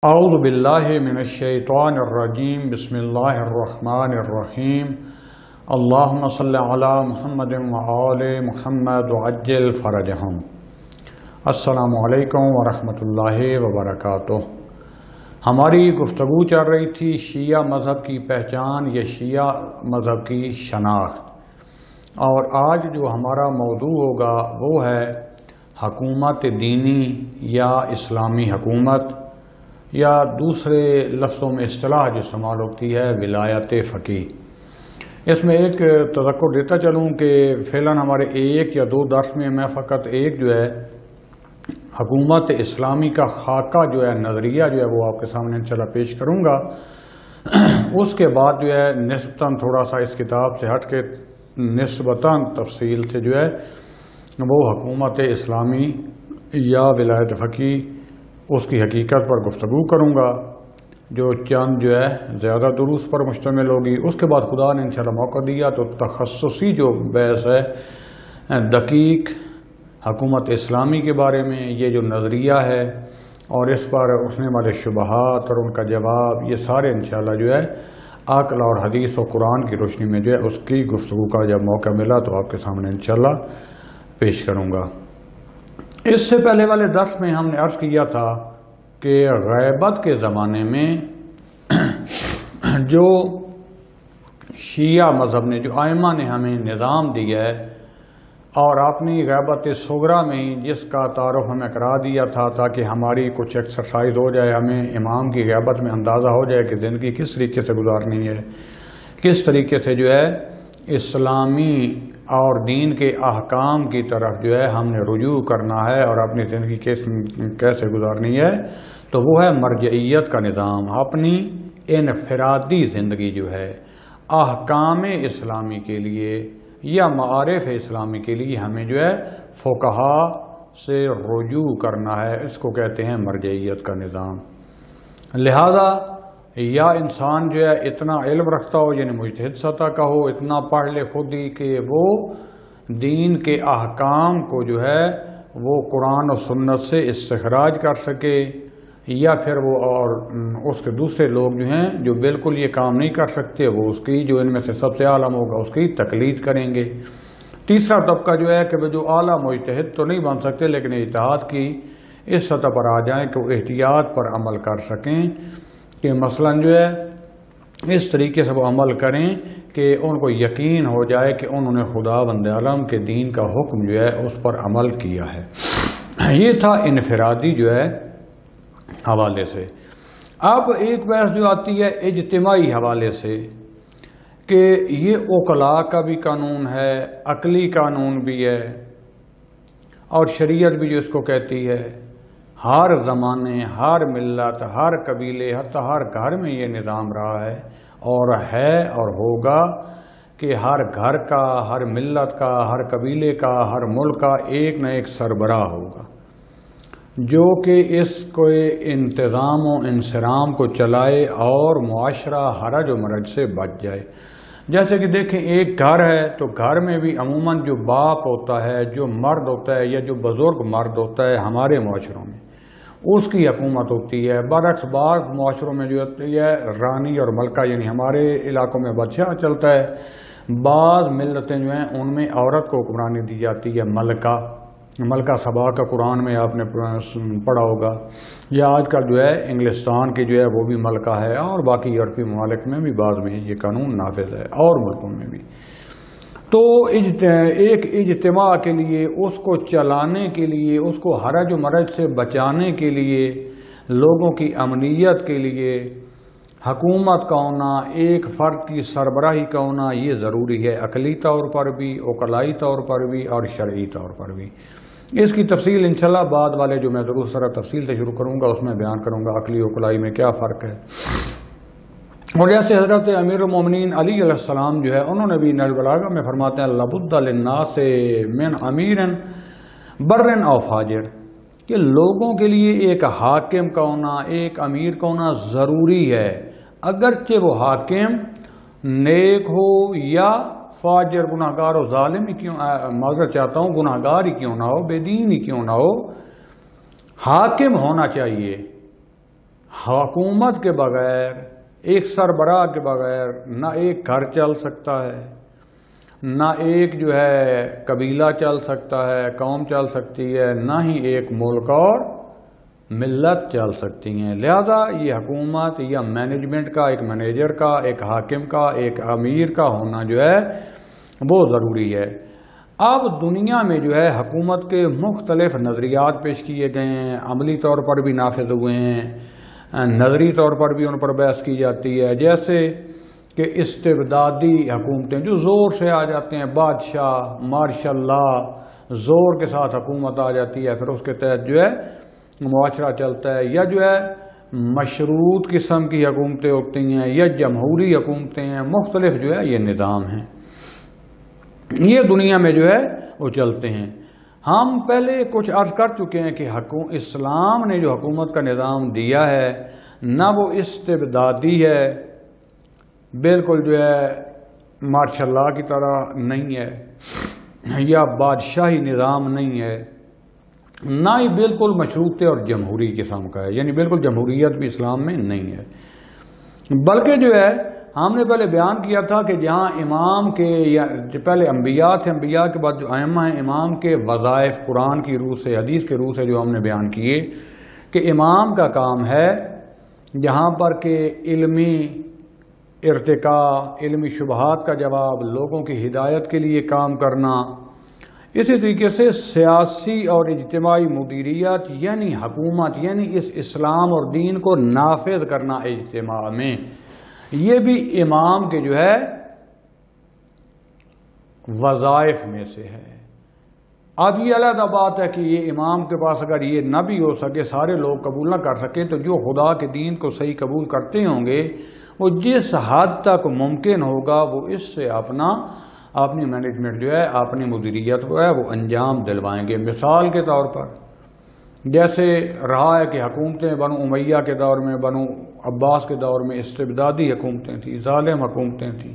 اعوذ باللہ من الشیطان الرجیم بسم اللہ الرحمن الرحیم اللہم صلی علی محمد وآل محمد وعجل فرجہم۔ السلام علیکم ورحمۃ اللہ وبرکاتہ۔ ہماری گفتگو چل رہی تھی شیعہ مذہب کی پہچان یا شیعہ مذہب کی شناخت، اور آج جو ہمارا موضوع ہوگا وہ ہے حکومت دینی یا اسلامی حکومت، یا دوسرے لفظوں میں اصطلاح جو استعمال ہوتی ہے ولایت فقیہ۔ اس میں ایک تذکر دیتا چلوں کہ فعلاً ہمارے ایک یا دو درس میں میں فقط ایک جو ہے حکومت اسلامی کا خاکہ جو ہے نظریہ جو ہے وہ آپ کے سامنے انشاءاللہ پیش کروں گا۔ اس کے بعد جو ہے نسبتاً تھوڑا سا اس کتاب سے ہٹ کے نسبتاً تفصیل سے جو ہے وہ حکومت اسلامی یا ولایت فقیہ اس کی حقیقت پر گفتگو کروں گا، جو چند جو ہے زیادہ دروس پر مشتمل ہوگی۔ اس کے بعد خدا نے انشاءاللہ موقع دیا تو تخصصی جو بحث ہے دقیق حکومت اسلامی کے بارے میں، یہ جو نظریہ ہے اور اس پر اٹھنے والے شبہات اور ان کا جواب، یہ سارے انشاءاللہ جو ہے عقل اور حدیث و قرآن کی روشنی میں جو ہے اس کی گفتگو کا جب موقع ملا تو آپ کے سامنے انشاءاللہ پیش کروں گا۔ اس سے پہلے والے درس میں ہم نے عرض کیا تھا کہ غیبت کے زمانے میں جو شیعہ مذہب نے، جو ائمہ نے ہمیں نظام دیا ہے، اور اپنی غیبت صغریٰ میں ہی جس کا تعارف ہمیں کرا دیا تھا تاکہ ہماری کچھ ایکسرسائز ہو جائے، ہمیں امام کی غیبت میں اندازہ ہو جائے کہ زندگی کس طریقے سے گزارنی ہے، کس طریقے سے جو ہے اسلامی اور دین کے احکام کی طرف جو ہے ہم نے رجوع کرنا ہے اور اپنی زندگی کیسے گزارنی ہے، تو وہ ہے مرجعیت کا نظام۔ اپنی انفرادی زندگی جو ہے احکام اسلامی کے لیے یا معارف اسلامی کے لیے ہمیں جو ہے فقہا سے رجوع کرنا ہے، اس کو کہتے ہیں مرجعیت کا نظام۔ لہذا یا انسان جو ہے اتنا علم رکھتا ہو، یعنی مجتہد سطح کا ہو، اتنا پڑھ لے خود ہی کہ وہ دین کے احکام کو جو ہے وہ قرآن و سنت سے استخراج کر سکے، یا پھر وہ اور اس کے دوسرے لوگ جو ہیں جو بالکل یہ کام نہیں کر سکتے، وہ اس کی جو ان میں سے سب سے عالم ہوگا اس کی تقلید کریں گے۔ تیسرا طبقہ جو ہے کہ وہ جو اعلیٰ مجتہد تو نہیں بن سکتے لیکن اجتہاد کی اس سطح پر آ جائیں کہ وہ احتیاط پر عمل کر سکیں، کہ مثلاً جو ہے اس طریقے سے وہ عمل کریں کہ ان کو یقین ہو جائے کہ انہوں نے خدا بند عالم کے دین کا حکم جو ہے اس پر عمل کیا ہے۔ یہ تھا انفرادی جو ہے حوالے سے۔ اب ایک بحث جو آتی ہے اجتماعی حوالے سے کہ یہ عقلاء کا بھی قانون ہے، عقلی قانون بھی ہے، اور شریعت بھی جو اس کو کہتی ہے۔ ہر زمانے، ہر ملت، ہر قبیلے، حتی ہر گھر میں یہ نظام رہا ہے اور ہوگا کہ ہر گھر کا، ہر ملت کا، ہر قبیلے کا، ہر ملک کا ایک نہ ایک سربراہ ہوگا جو کہ اس کو انتظام و انصرام کو چلائے اور معاشرہ حرج و مرج سے بچ جائے۔ جیسے کہ دیکھیں ایک گھر ہے تو گھر میں بھی عموماً جو باپ ہوتا ہے، جو مرد ہوتا ہے یا جو بزرگ مرد ہوتا ہے ہمارے معاشروں میں، اس کی حکومت ہوتی ہے۔ برعکس بعض معاشروں میں جو ہوتی ہے رانی اور ملکہ، یعنی ہمارے علاقوں میں بادشاہ چلتا ہے، بعض ملتیں جو ہیں ان میں عورت کو حکمرانی دی جاتی ہے، ملکہ سبا کا قرآن میں آپ نے پڑھا ہوگا، یا آج کل جو ہے انگلستان کی جو ہے وہ بھی ملکہ ہے، اور باقی یورپی ممالک میں بھی بعض میں یہ قانون نافذ ہے، اور ملکوں میں بھی۔ تو ایک اجتماع کے لیے، اس کو چلانے کے لیے، اس کو حرج و مرج سے بچانے کے لیے، لوگوں کی امنیت کے لیے حکومت کا ہونا، ایک فرد کی سربراہی کا ہونا یہ ضروری ہے، عقلی طور پر بھی، عقلائی طور پر بھی، اور شرعی طور پر بھی۔ اس کی تفصیل انشاءاللہ بعد والے جو میں ضرور سر تفصیل سے شروع کروں گا اس میں بیان کروں گا عقلی و عقلائی میں کیا فرق ہے۔ اور جیسے حضرت امیر المومنین علی علیہ السلام جو ہے انہوں نے بھی نہج البلاغہ میں فرماتے ہیں لابد للناس من امیر بر او فاجر، کہ لوگوں کے لیے ایک حاکم کا ہونا، ایک امیر کا ہونا ضروری ہے، اگرچہ وہ حاکم نیک ہو یا فاجر، گناہگار و ظالم ہی کیوں، معذرت چاہتا ہوں گناہگار ہی کیوں نہ ہو، بے دین ہی کیوں نہ ہو، حاکم ہونا چاہیے۔ حکومت کے بغیر، ایک سربراہ کے بغیر نہ ایک گھر چل سکتا ہے، نہ ایک جو ہے قبیلہ چل سکتا ہے، قوم چل سکتی ہے، نہ ہی ایک ملک اور ملت چل سکتی ہیں۔ لہذا یہ حکومت یا مینجمنٹ کا، ایک مینیجر کا، ایک حاکم کا، ایک امیر کا ہونا جو ہے وہ ضروری ہے۔ اب دنیا میں جو ہے حکومت کے مختلف نظریات پیش کیے گئے ہیں، عملی طور پر بھی نافذ ہوئے ہیں، نظری طور پر بھی ان پر بحث کی جاتی ہے، جیسے کہ استبدادی حکومتیں جو زور سے آ جاتے ہیں، بادشاہ، مارشل لا، زور کے ساتھ حکومت آ جاتی ہے، پھر اس کے تحت جو ہے معاشرہ چلتا ہے، یا جو ہے مشروط قسم کی حکومتیں ہوتی ہیں، یا جمہوری حکومتیں ہیں، مختلف جو ہے یہ نظام ہیں، یہ دنیا میں جو ہے وہ چلتے ہیں۔ ہم پہلے کچھ عرض کر چکے ہیں کہ اسلام نے جو حکومت کا نظام دیا ہے نہ وہ استبدادی ہے، بالکل جو ہے مارشل لا کی طرح نہیں ہے، یا بادشاہی نظام نہیں ہے، نہ ہی بالکل مشروط اور جمہوری قسم کا ہے، یعنی بالکل جمہوریت بھی اسلام میں نہیں ہے، بلکہ جو ہے ہم نے پہلے بیان کیا تھا کہ جہاں امام کے، یا پہلے انبیاء تھے، انبیاء کے بعد جو ائمہ ہیں، امام کے وظائف قرآن کی روح سے، حدیث کے روح سے جو ہم نے بیان کیے کہ امام کا کام ہے جہاں پر کہ علمی ارتقاء، علمی شبہات کا جواب، لوگوں کی ہدایت کے لیے کام کرنا، اسی طریقے سے سیاسی اور اجتماعی مدیریت یعنی حکومت، یعنی اس اسلام اور دین کو نافذ کرنا اجتماع میں، یہ بھی امام کے جو ہے وظائف میں سے ہے۔ اب یہ علیحدہ بات ہے کہ یہ امام کے پاس اگر یہ نہ بھی ہو سکے، سارے لوگ قبول نہ کر سکیں، تو جو خدا کے دین کو صحیح قبول کرتے ہوں گے وہ جس حد تک ممکن ہوگا وہ اس سے اپنی مینجمنٹ جو ہے، اپنی مدیریت کو ہے وہ انجام دلوائیں گے۔ مثال کے طور پر جیسے رہا ہے کہ حکومتیں بنو امیہ کے دور میں، بنو عباس کے دور میں استبدادی حکومتیں تھیں، ظالم حکومتیں تھیں،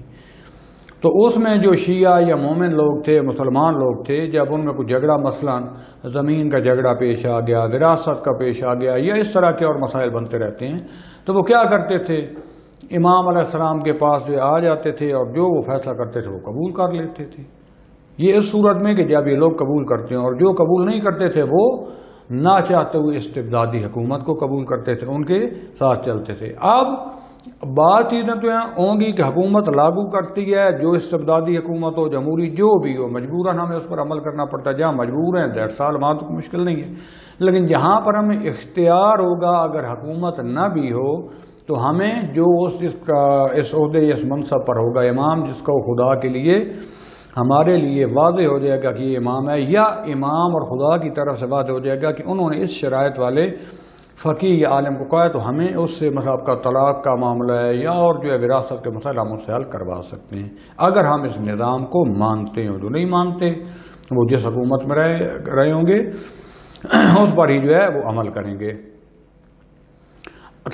تو اس میں جو شیعہ یا مومن لوگ تھے، مسلمان لوگ تھے، جب ان میں کوئی جھگڑا، مثلا زمین کا جھگڑا پیش آ گیا، وراثت کا پیش آ گیا، یا اس طرح کے اور مسائل بنتے رہتے ہیں، تو وہ کیا کرتے تھے؟ امام علیہ السلام کے پاس جو آ جاتے تھے اور جو وہ فیصلہ کرتے تھے وہ قبول کر لیتے تھے۔ یہ اس صورت میں کہ جب یہ لوگ قبول کرتے ہیں، اور جو قبول نہیں کرتے تھے وہ نہ چاہتے ہوئے استبدادی حکومت کو قبول کرتے تھے، ان کے ساتھ چلتے تھے۔ اب بعض چیزیں تو ہوں گی کہ حکومت لاگو کرتی ہے، جو استبدادی حکومت ہو، جمہوری جو بھی ہو، مجبوراً ہمیں اس پر عمل کرنا پڑتا ہے، جہاں مجبور ہیں 1.5 سال بعد تو مشکل نہیں ہے، لیکن جہاں پر ہمیں اختیار ہوگا، اگر حکومت نہ بھی ہو تو ہمیں جو اس عہدے، اس منصب پر ہوگا امام، جس کو خدا کے لیے ہمارے لیے واضح ہو جائے گا کہ یہ امام ہے، یا امام اور خدا کی طرف سے واضح ہو جائے گا کہ انہوں نے اس شرائط والے فقیہ یا عالم کو کہا ہے، تو ہمیں اس سے مطلب کا طلاق کا معاملہ ہے یا اور جو ہے وراثت کے مسائل ہم اس سے حل کروا سکتے ہیں، اگر ہم اس نظام کو مانتے ہیں۔ جو نہیں مانتے وہ جس حکومت میں رہے ہوں گے اس پر ہی جو ہے وہ عمل کریں گے،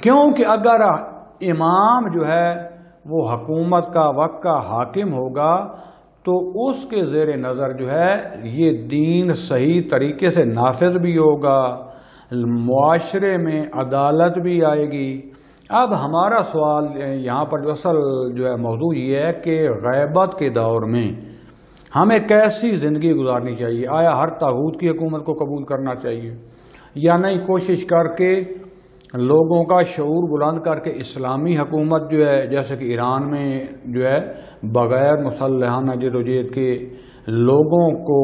کیونکہ اگر امام جو ہے وہ حکومت کا وقت کا حاکم ہوگا تو اس کے زیر نظر جو ہے یہ دین صحیح طریقے سے نافذ بھی ہوگا، معاشرے میں عدالت بھی آئے گی۔ اب ہمارا سوال یہاں پر جو اصل جو ہے موضوع یہ ہے کہ غیبت کے دور میں ہمیں کیسی زندگی گزارنی چاہیے؟ آیا ہر طاغوت کی حکومت کو قبول کرنا چاہیے یا نہیں؟ کوشش کر کے لوگوں کا شعور بلند کر کے اسلامی حکومت جو ہے، جیسے کہ ایران میں جو ہے بغیر مسلحانہ جدوجہد کے لوگوں کو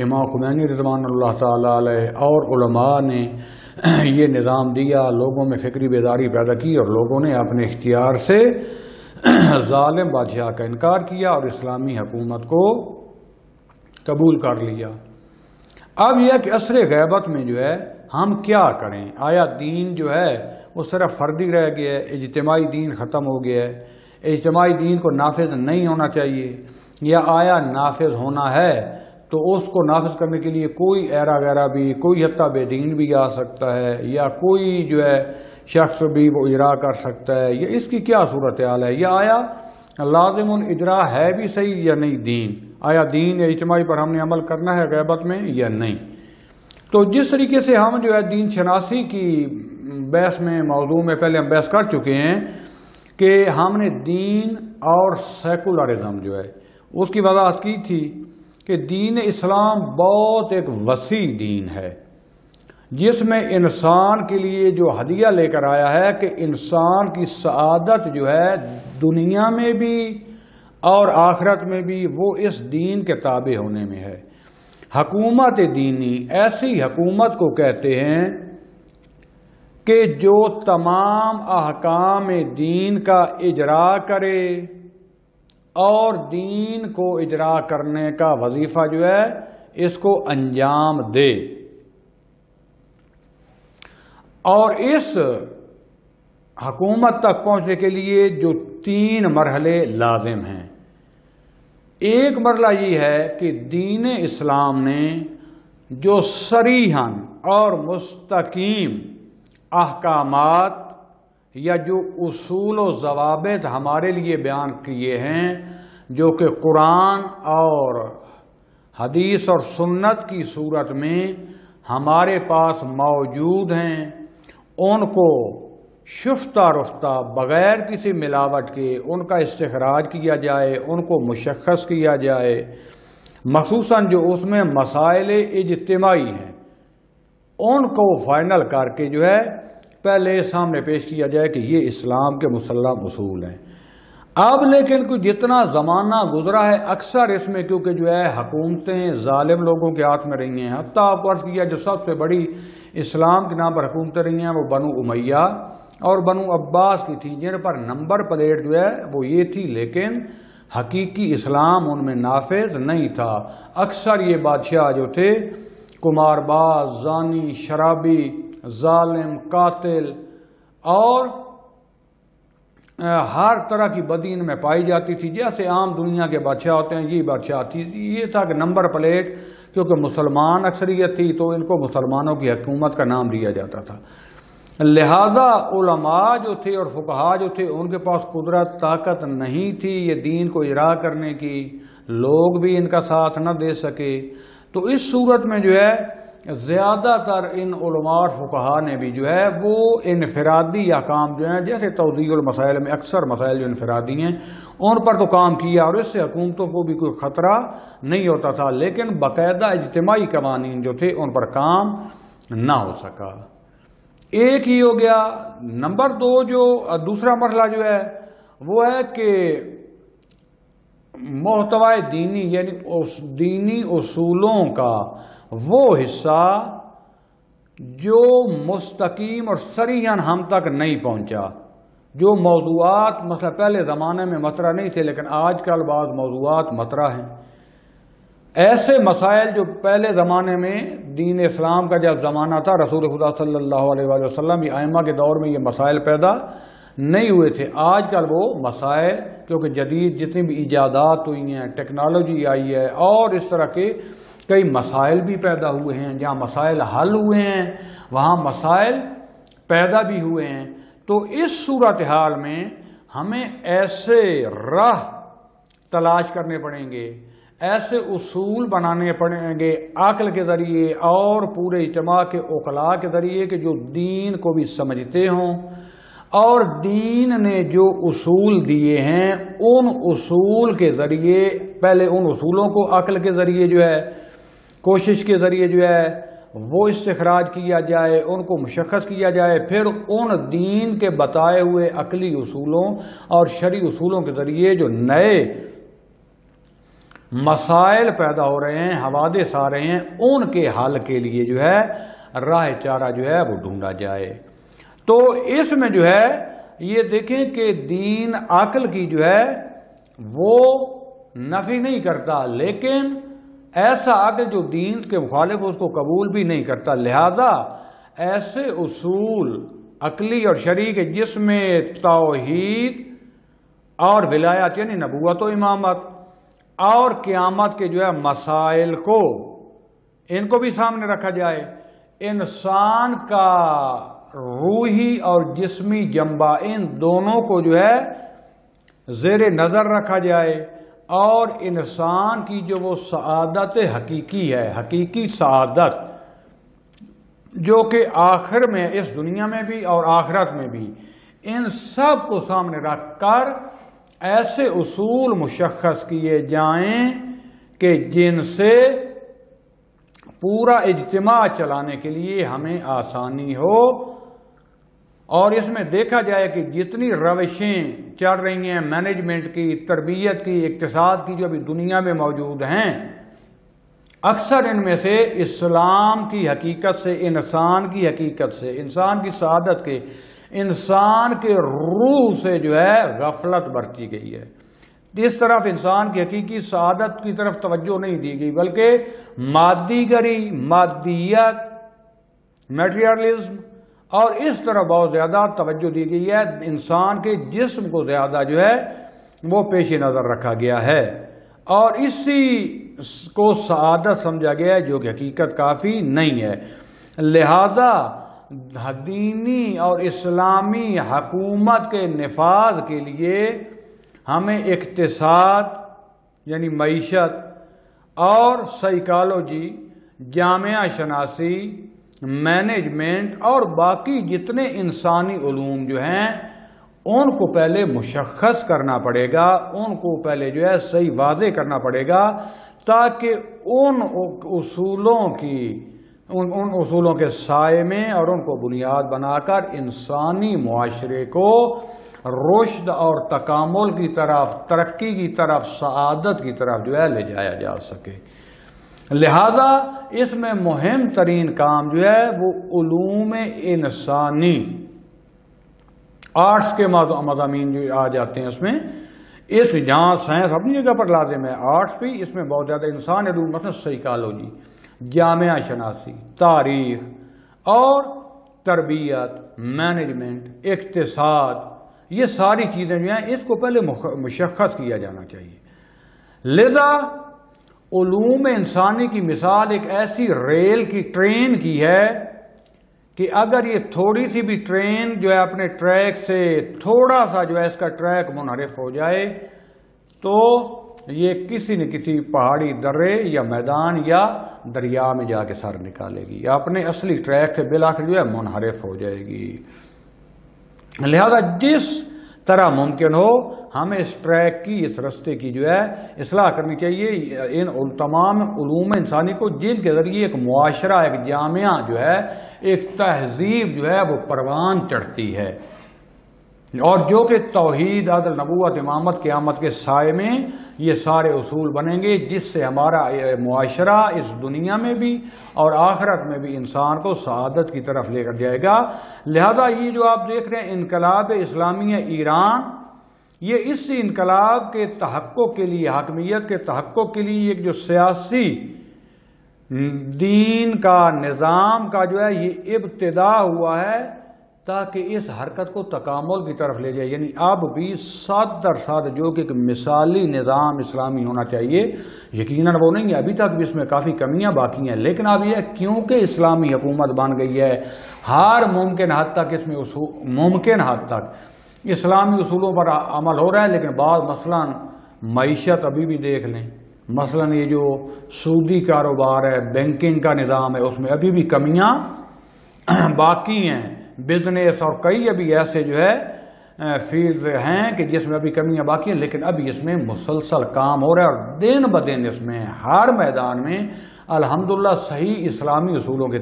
امام خمینی رضوان اللہ تعالی علیہ اور علماء نے یہ نظام دیا، لوگوں میں فکری بیداری پیدا کی اور لوگوں نے اپنے اختیار سے ظالم بادشاہ کا انکار کیا اور اسلامی حکومت کو قبول کر لیا۔ اب یہ کہ عصر غیبت میں جو ہے ہم کیا کریں؟ آیا دین جو ہے وہ صرف فردی رہ گیا ہے، اجتماعی دین ختم ہو گیا ہے، اجتماعی دین کو نافذ نہیں ہونا چاہیے، یا آیا نافذ ہونا ہے تو اس کو نافذ کرنے کے لیے کوئی ایرا غیرہ بھی، کوئی حتیٰ بے دین بھی آ سکتا ہے، یا کوئی جو ہے شخص بھی وہ اجرا کر سکتا ہے، یا اس کی کیا صورتحال ہے؟ یا آیا لازم الاجرا ہے بھی صحیح یا نہیں دین؟ آیا دین یا اجتماعی پر ہم نے عمل کرنا ہے غیبت میں یا نہیں؟ تو جس طریقے سے ہم جو ہے دین شناسی کی بحث میں موضوع میں پہلے ہم بحث کر چکے ہیں کہ ہم نے دین اور سیکولرزم جو ہے اس کی وضاحت کی تھی کہ دین اسلام بہت ایک وسیع دین ہے جس میں انسان کے لیے جو ہدیہ لے کر آیا ہے کہ انسان کی سعادت جو ہے دنیا میں بھی اور آخرت میں بھی وہ اس دین کے تابع ہونے میں ہے۔ حکومت دینی ایسی حکومت کو کہتے ہیں کہ جو تمام احکام دین کا اجرا کرے اور دین کو اجرا کرنے کا وظیفہ جو ہے اس کو انجام دے، اور اس حکومت تک پہنچنے کے لیے جو 3 مرحلے لازم ہیں۔ ایک مرحلہ یہ ہے کہ دین اسلام نے جو صریحاً اور مستقیم احکامات یا جو اصول و ضوابط ہمارے لیے بیان کیے ہیں جو کہ قرآن اور حدیث اور سنت کی صورت میں ہمارے پاس موجود ہیں، ان کو شفتہ رفتہ بغیر کسی ملاوٹ کے ان کا استخراج کیا جائے، ان کو مشخص کیا جائے، مخصوصاً جو اس میں مسائل اجتماعی ہیں ان کو فائنل کر کے جو ہے پہلے سامنے پیش کیا جائے کہ یہ اسلام کے مسلم اصول ہیں۔ اب لیکن کوئی جتنا زمانہ گزرا ہے اکثر اس میں کیونکہ جو ہے حکومتیں ظالم لوگوں کے ہاتھ میں رہی ہیں، حتیٰ آپ عرض کیا جو سب سے بڑی اسلام کے نام پر حکومتیں رہی ہیں وہ بنو امیہ اور بنو عباس کی تھیں، جن پر نمبر پلیٹ جو ہے وہ یہ تھی، لیکن حقیقی اسلام ان میں نافذ نہیں تھا۔ اکثر یہ بادشاہ جو تھے قمار باز، زانی، شرابی، ظالم، قاتل اور ہر طرح کی بدی ان میں پائی جاتی تھی، جیسے عام دنیا کے بادشاہ ہوتے ہیں یہ بادشاہ تھی۔ یہ تھا کہ نمبر پلیٹ کیونکہ مسلمان اکثریت تھی تو ان کو مسلمانوں کی حکومت کا نام دیا جاتا تھا، لہذا علماء جو تھے اور فقہاء جو تھے ان کے پاس قدرت طاقت نہیں تھی یہ دین کو اجرا کرنے کی، لوگ بھی ان کا ساتھ نہ دے سکے۔ تو اس صورت میں جو ہے زیادہ تر ان علماء اور فقہاء نے بھی جو ہے وہ انفرادی احکام جو ہیں، جیسے توضیح المسائل میں اکثر مسائل جو انفرادی ہیں ان پر تو کام کیا، اور اس سے حکومتوں کو بھی کوئی خطرہ نہیں ہوتا تھا، لیکن باقاعدہ اجتماعی قوانین جو تھے ان پر کام نہ ہو سکا۔ ایک ہی ہو گیا۔ نمبر 2 جو دوسرا مرحلہ جو ہے وہ ہے کہ محتوی دینی یعنی دینی اصولوں کا وہ حصہ جو مستقیم اور صریحاً ہم تک نہیں پہنچا، جو موضوعات مثلا پہلے زمانے میں مطرح نہیں تھے لیکن آج کل بعض موضوعات مطرح ہیں، ایسے مسائل جو پہلے زمانے میں دین اسلام کا جب زمانہ تھا رسول خدا صلی اللہ علیہ وآلہ وسلم یا ائمہ کے دور میں یہ مسائل پیدا نہیں ہوئے تھے، آج کل وہ مسائل کیونکہ جدید جتنی بھی ایجادات ہوئی ہیں، ٹیکنالوجی آئی ہے اور اس طرح کے کئی مسائل بھی پیدا ہوئے ہیں، جہاں مسائل حل ہوئے ہیں وہاں مسائل پیدا بھی ہوئے ہیں۔ تو اس صورتحال میں ہمیں ایسے راہ تلاش کرنے پڑیں گے، ایسے اصول بنانے پڑیں گے عقل کے ذریعے اور پورے اجتماع کے عقلاء کے ذریعے کہ جو دین کو بھی سمجھتے ہوں، اور دین نے جو اصول دیے ہیں ان اصول کے ذریعے پہلے ان اصولوں کو عقل کے ذریعے جو ہے کوشش کے ذریعے جو ہے وہ استخراج کیا جائے، ان کو مشخص کیا جائے، پھر ان دین کے بتائے ہوئے عقلی اصولوں اور شرعی اصولوں کے ذریعے جو نئے مسائل پیدا ہو رہے ہیں، حوادث آ رہے ہیں، ان کے حل کے لیے جو ہے راہ چارہ جو ہے وہ ڈھونڈا جائے۔ تو اس میں جو ہے یہ دیکھیں کہ دین عقل کی جو ہے وہ نفی نہیں کرتا، لیکن ایسا عقل جو دین کے مخالف اس کو قبول بھی نہیں کرتا، لہذا ایسے اصول عقلی اور شرعی کے جس میں توحید اور ولایت یعنی نبوت و امامت اور قیامت کے جو ہے مسائل کو ان کو بھی سامنے رکھا جائے، انسان کا روحی اور جسمی جنبہ ان دونوں کو جو ہے زیر نظر رکھا جائے، اور انسان کی جو وہ سعادت حقیقی ہے، حقیقی سعادت جو کہ آخر میں اس دنیا میں بھی اور آخرت میں بھی ان سب کو سامنے رکھ کر ایسے اصول مشخص کیے جائیں کہ جن سے پورا اجتماع چلانے کے لیے ہمیں آسانی ہو، اور اس میں دیکھا جائے کہ جتنی روشیں چل رہی ہیں مینجمنٹ کی، تربیت کی، اقتصاد کی جو ابھی دنیا میں موجود ہیں، اکثر ان میں سے اسلام کی حقیقت سے، انسان کی حقیقت سے، انسان کی سعادت کے، انسان کے روح سے جو ہے غفلت برتی گئی ہے۔ اس طرف انسان کی حقیقی سعادت کی طرف توجہ نہیں دی گئی، بلکہ مادی گری، مادیت، میٹیریلزم، اور اس طرح بہت زیادہ توجہ دی گئی ہے۔ انسان کے جسم کو زیادہ جو ہے وہ پیش نظر رکھا گیا ہے، اور اسی کو سعادت سمجھا گیا ہے، جو کہ حقیقت کافی نہیں ہے۔ لہذا دینی اور اسلامی حکومت کے نفاذ کے لیے ہمیں اقتصاد یعنی معیشت اور سائیکالوجی، جامعہ شناسی، مینجمنٹ اور باقی جتنے انسانی علوم جو ہیں ان کو پہلے مشخص کرنا پڑے گا، ان کو پہلے جو ہے صحیح واضح کرنا پڑے گا، تاکہ ان اصولوں کے سائے میں اور ان کو بنیاد بنا کر انسانی معاشرے کو رشد اور تکامل کی طرف، ترقی کی طرف، سعادت کی طرف جو ہے لے جایا جا سکے۔ لہذا اس میں مہم ترین کام جو ہے وہ علوم انسانی، آرٹس کے مضامین جو آ جاتے ہیں اس میں، جہاں سائنس اپنی جگہ پر لازم ہے، آرٹس بھی اس میں بہت زیادہ انسان علوم، مثلا سائیکالوجی، جامعہ شناسی، تاریخ اور تربیت، مینجمنٹ، اقتصاد، یہ ساری چیزیں جو ہیں اس کو پہلے مشخص کیا جانا چاہیے۔ لذا علوم انسانی کی مثال ایک ایسی ریل کی، ٹرین کی ہے کہ اگر یہ تھوڑی سی بھی ٹرین جو ہے اپنے ٹریک سے تھوڑا سا جو ہے اس کا ٹریک منحرف ہو جائے تو یہ کسی نہ کسی پہاڑی درے یا میدان یا دریا میں جا کے سر نکالے گی، یا اپنے اصلی ٹریک سے بالآخر جو ہے منحرف ہو جائے گی۔ لہذا جس طرح ممکن ہو ہمیں اس ٹریک کی، اس رستے کی جو ہے اصلاح کرنی چاہیے، ان تمام علوم انسانی کو جن کے ذریعے ایک معاشرہ، ایک جامعہ جو ہے، ایک تہذیب جو ہے وہ پروان چڑھتی ہے، اور جو کہ توحید، عدل، نبوت، امامت، قیامت کے سائے میں یہ سارے اصول بنیں گے، جس سے ہمارا معاشرہ اس دنیا میں بھی اور آخرت میں بھی انسان کو سعادت کی طرف لے کر جائے گا۔ لہذا یہ جو آپ دیکھ رہے ہیں انقلاب اسلامیہ ایران، یہ اس انقلاب کے تحقق کے لیے، حاکمیت کے تحقق کے لیے ایک جو سیاسی دین کا، نظام کا جو ہے یہ ابتدا ہوا ہے، تاکہ اس حرکت کو تکامل کی طرف لے جائے۔ یعنی اب بھی 100% جو کہ ایک مثالی نظام اسلامی ہونا چاہیے، یقیناً وہ نہیں ہے، ابھی تک بھی اس میں کافی کمیاں باقی ہیں، لیکن اب یہ کیونکہ اسلامی حکومت بن گئی ہے، ہر ممکن حد تک اس میں ممکن حد تک اسلامی اصولوں پر عمل ہو رہا ہے، لیکن بعض مثلاً معیشت ابھی بھی دیکھ لیں، مثلاً یہ جو سودی کاروبار ہے، بینکنگ کا نظام ہے، اس میں ابھی بھی کمیاں باقی ہیں، بزنس اور کئی ابھی ایسے جو ہے فیلڈ ہیں کہ جس میں ابھی کمیاں باقی ہیں، لیکن ابھی اس میں مسلسل کام ہو رہا ہے، اور دن بدن اس میں ہر میدان میں الحمدللہ صحیح اسلامی اصولوں کے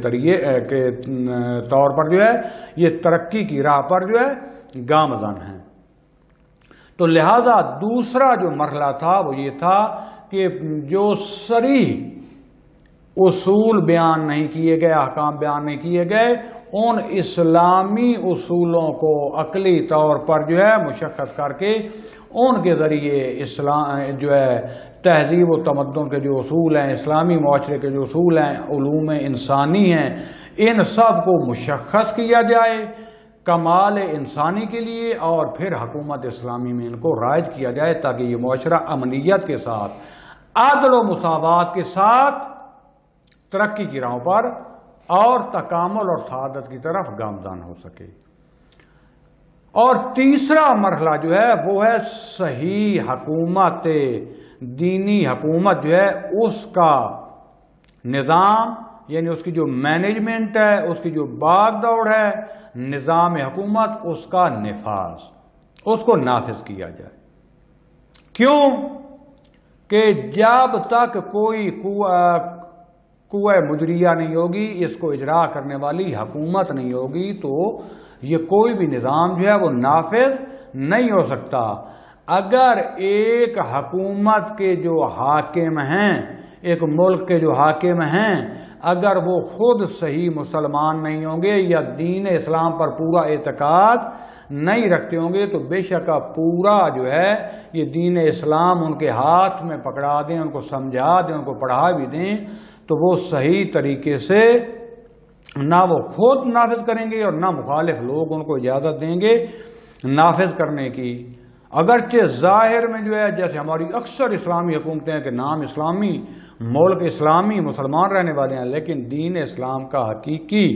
کے طور پر جو ہے یہ ترقی کی راہ پر جو ہے گامزن ہیں۔ تو لہذا دوسرا جو مرحلہ تھا وہ یہ تھا کہ جو صریح اصول بیان نہیں کیے گئے، احکام بیان نہیں کیے گئے، ان اسلامی اصولوں کو عقلی طور پر جو ہے مشخص کر کے ان کے ذریعے اسلام جو ہے تہذیب و تمدن کے جو اصول ہیں، اسلامی معاشرے کے جو اصول ہیں، علوم انسانی ہیں، ان سب کو مشخص کیا جائے کمال انسانی کے لیے، اور پھر حکومت اسلامی میں ان کو رائج کیا جائے، تاکہ یہ معاشرہ امنیت کے ساتھ، عدل و مساوات کے ساتھ ترقی کی راہوں پر اور تکامل اور سعادت کی طرف گامزن ہو سکے۔ اور تیسرا مرحلہ جو ہے وہ ہے صحیح حکومت، دینی حکومت جو ہے اس کا نظام یعنی اس کی جو مینجمنٹ ہے، اس کی جو باغ دوڑ ہے، نظام حکومت، اس کا نفاذ، اس کو نافذ کیا جائے۔ کیوں کہ جب تک کوئی قوہ مجریہ نہیں ہوگی، اس کو اجرا کرنے والی حکومت نہیں ہوگی، تو یہ کوئی بھی نظام جو ہے وہ نافذ نہیں ہو سکتا۔ اگر ایک حکومت کے جو حاکم ہیں، ایک ملک کے جو حاکم ہیں، اگر وہ خود صحیح مسلمان نہیں ہوں گے یا دین اسلام پر پورا اعتقاد نہیں رکھتے ہوں گے، تو بے شک پورا جو ہے یہ دین اسلام ان کے ہاتھ میں پکڑا دیں، ان کو سمجھا دیں، ان کو پڑھا بھی دیں، تو وہ صحیح طریقے سے نہ وہ خود نافذ کریں گے اور نہ مخالف لوگ ان کو اجازت دیں گے نافذ کرنے کی۔ اگرچہ ظاہر میں جو ہے جیسے ہماری اکثر اسلامی حکومتیں ہیں کہ نام اسلامی، ملک اسلامی، مسلمان رہنے والے ہیں، لیکن دین اسلام کا حقیقی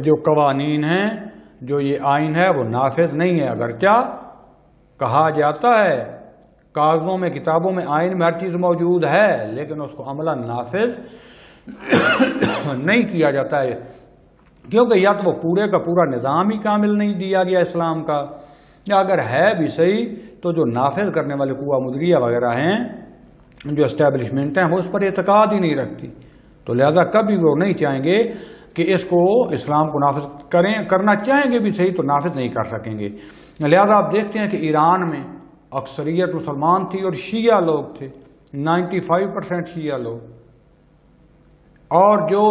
جو قوانین ہیں، جو یہ آئین ہے، وہ نافذ نہیں ہے۔ اگرچہ کہا جاتا ہے کاغذوں میں، کتابوں میں، آئین میں ہر چیز موجود ہے، لیکن اس کو عملاً نافذ نہیں کیا جاتا ہے، کیونکہ یا تو وہ پورے کا پورا نظام ہی کامل نہیں دیا گیا اسلام کا، یا اگر ہے بھی صحیح تو جو نافذ کرنے والے قوہ مجریہ وغیرہ ہیں، جو اسٹیبلشمنٹ ہیں، وہ اس پر اعتقاد ہی نہیں رکھتی، تو لہذا کبھی وہ نہیں چاہیں گے کہ اس کو اسلام کو نافذ کرنا چاہیں گے بھی صحیح تو نافذ نہیں کر سکیں گے۔ لہذا آپ دیکھتے ہیں کہ ایران میں اکثریت مسلمان تھی اور شیعہ لوگ تھے، 95% شیعہ لوگ، اور جو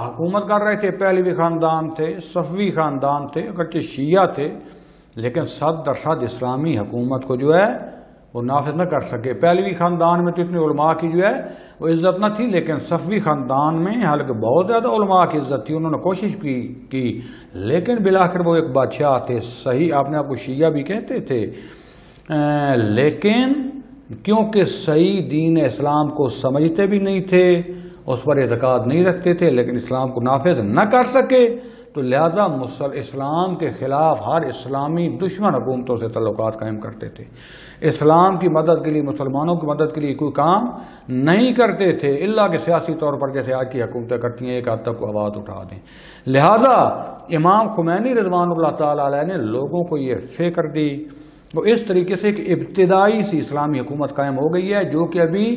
حکومت کر رہے تھے پہلوی خاندان تھے، صفوی خاندان تھے، اگرچہ شیعہ تھے، لیکن 100% اسلامی حکومت کو جو ہے وہ نافذ نہ کر سکے۔ پہلوی خاندان میں تو اتنے علماء کی جو ہے وہ عزت نہ تھی، لیکن صفوی خاندان میں حالانکہ بہت زیادہ علماء کی عزت تھی، انہوں نے کوشش کی، لیکن بالآخر وہ ایک بادشاہ تھے، صحیح اپنے آپ کو شیعہ بھی کہتے تھے، لیکن کیونکہ صحیح دین اسلام کو سمجھتے بھی نہیں تھے، اس پر اعتقاد نہیں رکھتے تھے، لیکن اسلام کو نافذ نہ کر سکے، تو لہذا اسلام کے خلاف ہر اسلامی دشمن حکومتوں سے تعلقات قائم کرتے تھے، اسلام کی مدد کے لیے، مسلمانوں کی مدد کے لیے کوئی کام نہیں کرتے تھے، الا کہ سیاسی طور پر جیسے آج کی حکومتیں کرتی ہیں ایک حد تک کو آواز اٹھا دیں۔ لہذا امام خمینی رضوان اللہ تعالی علیہ نے لوگوں کو یہ فکر دی، وہ اس طریقے سے ایک ابتدائی سی اسلامی حکومت قائم ہو گئی ہے جو کہ ابھی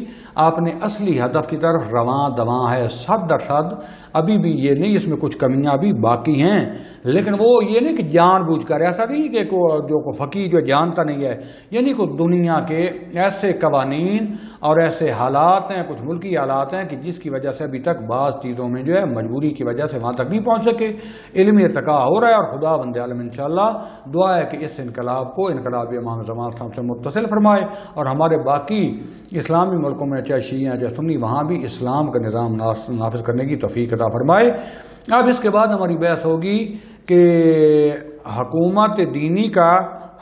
اپنے اصلی ہدف کی طرف رواں دواں ہے 100%۔ ابھی بھی یہ نہیں، اس میں کچھ کمیاں بھی باقی ہیں، لیکن وہ یہ نہیں کہ جان بوجھ کر، ایسا نہیں کہ جو فقیر جو جانتا نہیں ہے، یعنی کہ دنیا کے ایسے قوانین اور ایسے حالات ہیں، کچھ ملکی حالات ہیں کہ جس کی وجہ سے ابھی تک بعض چیزوں میں جو ہے مجبوری کی وجہ سے وہاں تک نہیں پہنچ سکے، علمی ارتقاء ہو رہا ہے، اور خدا بند عالم انشاءاللہ دعا ہے کہ اس انقلاب کو انقلاب امام زمان صاحب سے متصل فرمائے، اور ہمارے باقی اسلامی ملکوں میں چاہے شیعہ چاہے سنی، وہاں بھی اسلام کا نظام نافذ کرنے کی توفیق عطا فرمائے۔ اب اس کے بعد ہماری بحث ہوگی کہ حکومت دینی کا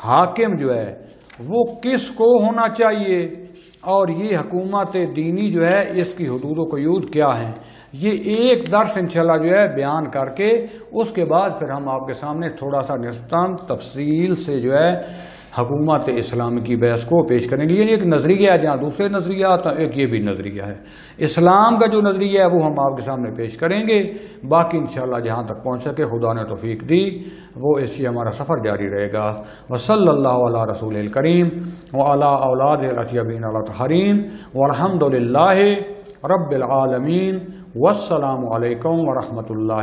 حاکم جو ہے وہ کس کو ہونا چاہیے، اور یہ حکومت دینی جو ہے اس کی حدود و قیود کیا ہیں، یہ ایک درس انشاءاللہ جو ہے بیان کر کے اس کے بعد پھر ہم آپ کے سامنے تھوڑا سا نسبتاً تفصیل سے جو ہے حکومت اسلام کی بحث کو پیش کریں گے۔ یعنی ایک نظریہ ہے، جہاں دوسرے نظریات ہیں، ایک یہ بھی نظریہ ہے، اسلام کا جو نظریہ ہے وہ ہم آپ کے سامنے پیش کریں گے، باقی انشاءاللہ جہاں تک پہنچ سکے خدا نے توفیق دی وہ اس سے ہمارا سفر جاری رہے گا۔ وصلی اللہ علی رسول الکریم وعلی اولاد الاطیبین الاطہرین والحمد للہ رب العالمین، والسلام علیکم ورحمۃ اللہ۔